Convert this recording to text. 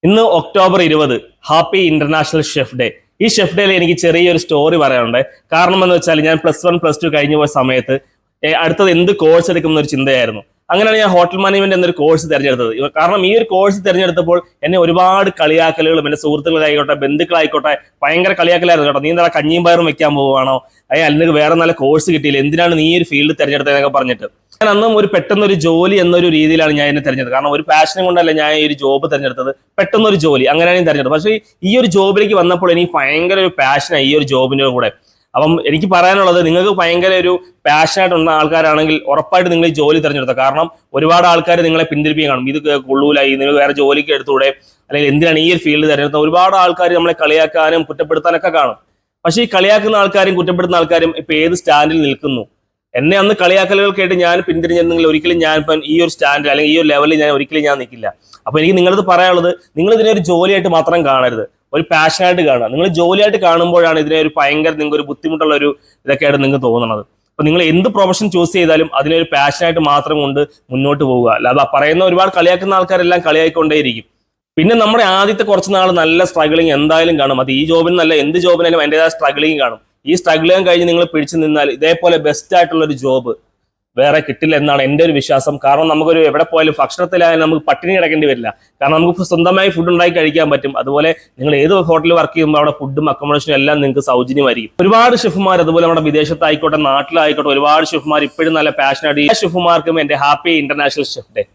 ഇന്ന് October 20 happy international chef day. ഈ chef ഡേയിൽ എനിക്ക് ചെറിയൊരു സ്റ്റോറി പറയാനുണ്ട്. കാരണം എന്ന് വെച്ചാൽ ഞാൻ +1 +2 കഴിഞ്ഞു പോയ സമയത്ത് അടുത്തത് എന്ത് കോഴ്സ് എടുക്കുന്ന ഒരു ചിന്തയായിരുന്നു. അങ്ങനെയാണ് ഞാൻ ഹോട്ടൽ മാനേജ്മെന്റ് എന്നൊരു കോഴ്സ് തിരഞ്ഞെടുത്തത്. കാരണം ഈ ഒരു കോഴ്സ് തിരഞ്ഞെടുത്തപ്പോൾ എന്നെ ഒരുപാട് കളിയാക്കലുകളും എന്റെ സുഹൃത്തുക്കളായിക്കോട്ടെ ബന്ധുക്കളായിക്കോട്ടെ ഭയങ്കര കളിയാക്കലായിരുന്നു കേട്ടോ. നീ എന്താ കഞ്ഞിയും പയറും വെക്കാൻ പോവുകയാണോ, അല്ലെങ്കിൽ വേറെ നല്ല കോഴ്സ് കിട്ടിയില്ല, എന്തിനാണ് നീ ഒരു ഫീൽഡ് തിരഞ്ഞെടുത്തതെന്നൊക്കെ പറഞ്ഞിട്ട് ഞാൻ അന്നും പെട്ടെന്നൊരു ജോലി എന്നൊരു രീതിയിലാണ് ഞാൻ എന്നെ തിരഞ്ഞെടുത്തത്. കാരണം ഒരു പാഷനും കൊണ്ടല്ല ഞാൻ ഈ ഒരു ജോബ് തിരഞ്ഞെടുത്തത്, പെട്ടെന്നൊരു ജോലി അങ്ങനെയാണ് ഞാൻ തിരഞ്ഞെടുത്തത്. പക്ഷേ ഈ ഒരു ജോബിലേക്ക് വന്നപ്പോൾ എനിക്ക് ഭയങ്കര ഒരു പാഷനായി ഈ ഒരു ജോബിന്റെ കൂടെ. അപ്പം എനിക്ക് പറയാനുള്ളത്, നിങ്ങൾക്ക് ഭയങ്കര ഒരു പാഷനായിട്ടുള്ള ആൾക്കാരാണെങ്കിൽ ഉറപ്പായിട്ട് നിങ്ങൾ ഈ ജോലി തിരഞ്ഞെടുത്തത്. കാരണം ഒരുപാട് ആൾക്കാർ നിങ്ങളെ പിന്തിരിപ്പിക്കാൻ കാണും, ഇത് കൊള്ളൂലായി, നിങ്ങൾ വേറെ ജോലിക്ക് എടുത്തൂടെ, അല്ലെങ്കിൽ എന്തിനാണ് ഈ ഒരു ഫീൽഡ് തിരഞ്ഞെടുത്തത്. ഒരുപാട് ആൾക്കാർ നമ്മളെ കളിയാക്കാനും കുറ്റപ്പെടുത്താനൊക്കെ കാണും. പക്ഷേ ഈ കളിയാക്കുന്ന ആൾക്കാരും കുറ്റപ്പെടുത്തുന്ന ആൾക്കാരും ഇപ്പൊ ഏത് സ്റ്റാൻഡിൽ നിൽക്കുന്നു? എന്നെ അന്ന് കളിയാക്കലുകൾ കേട്ട് ഞാൻ പിന്തിരിഞ്ഞെങ്കിൽ ഒരിക്കലും ഞാൻ ഇപ്പം ഈ ഒരു സ്റ്റാൻഡിൽ അല്ലെങ്കിൽ ഈ ഒരു ലെവലിൽ ഒരിക്കലും ഞാൻ നിൽക്കില്ല. അപ്പൊ എനിക്ക് നിങ്ങളത് പറയാനുള്ളത്, നിങ്ങൾ ഇതിനെ ഒരു ജോലിയായിട്ട് മാത്രം കാണരുത്, ഒരു പാഷനായിട്ട് കാണുക. നിങ്ങൾ ജോലിയായിട്ട് കാണുമ്പോഴാണ് ഇതിനെ ഒരു ഭയങ്കര നിങ്ങൾക്ക് ഒരു ബുദ്ധിമുട്ടുള്ള ഒരു ഇതൊക്കെയായിട്ട് നിങ്ങൾക്ക് തോന്നുന്നത്. അപ്പൊ നിങ്ങൾ എന്ത് പ്രൊഫഷൻ ചൂസ് ചെയ്താലും അതിനെ ഒരു പാഷനായിട്ട് മാത്രം കൊണ്ട് മുന്നോട്ട് പോവുക. അല്ലാതെ പറയുന്ന ഒരുപാട് കളിയാക്കുന്ന ആൾക്കാരെല്ലാം കളിയായിക്കൊണ്ടേയിരിക്കും. പിന്നെ നമ്മുടെ ആദ്യത്തെ കുറച്ച് നാൾ നല്ല സ്ട്രഗിളിങ് എന്തായാലും കാണും. അത് ഈ ജോബിനല്ല, എന്ത് ജോബിനായാലും അതിൻ്റെതായ സ്ട്രഗിളിങ് കാണും. ഈ സ്ട്രഗിളിങ് കഴിഞ്ഞ് നിങ്ങൾ പിടിച്ചു നിന്നാൽ ഇതേപോലെ ബെസ്റ്റ് ആയിട്ടുള്ള ഒരു ജോബ് വേറെ കിട്ടില്ല എന്നാണ് എൻ്റെ ഒരു വിശ്വാസം. കാരണം നമുക്കൊരു എവിടെ പോയാലും ഭക്ഷണത്തിലായാലും നമുക്ക് പട്ടിണി കിടക്കേണ്ടി വരില്ല. കാരണം നമുക്ക് സ്വന്തമായി ഫുഡ് ഉണ്ടാക്കി കഴിക്കാൻ പറ്റും. അതുപോലെ നിങ്ങൾ ഏത് ഹോട്ടലിൽ വർക്ക് ചെയ്യുമ്പോൾ അവിടെ ഫുഡും അക്കോമഡേഷനും എല്ലാം നിങ്ങൾക്ക് സൗജന്യമായിരിക്കും. ഒരുപാട് ഷെഫുമാർ അതുപോലെ നമ്മുടെ വിദേശത്തായിക്കോട്ടെ നാട്ടിലായിക്കോട്ടെ ഒരുപാട് ഷെഫുമാർ ഇപ്പോഴും നല്ല പാഷനായിട്ട്. ഈ ഷെഫുമാർക്കും എൻ്റെ ഹാപ്പി ഇന്റർനാഷണൽ ഷെഫ് ഡേ.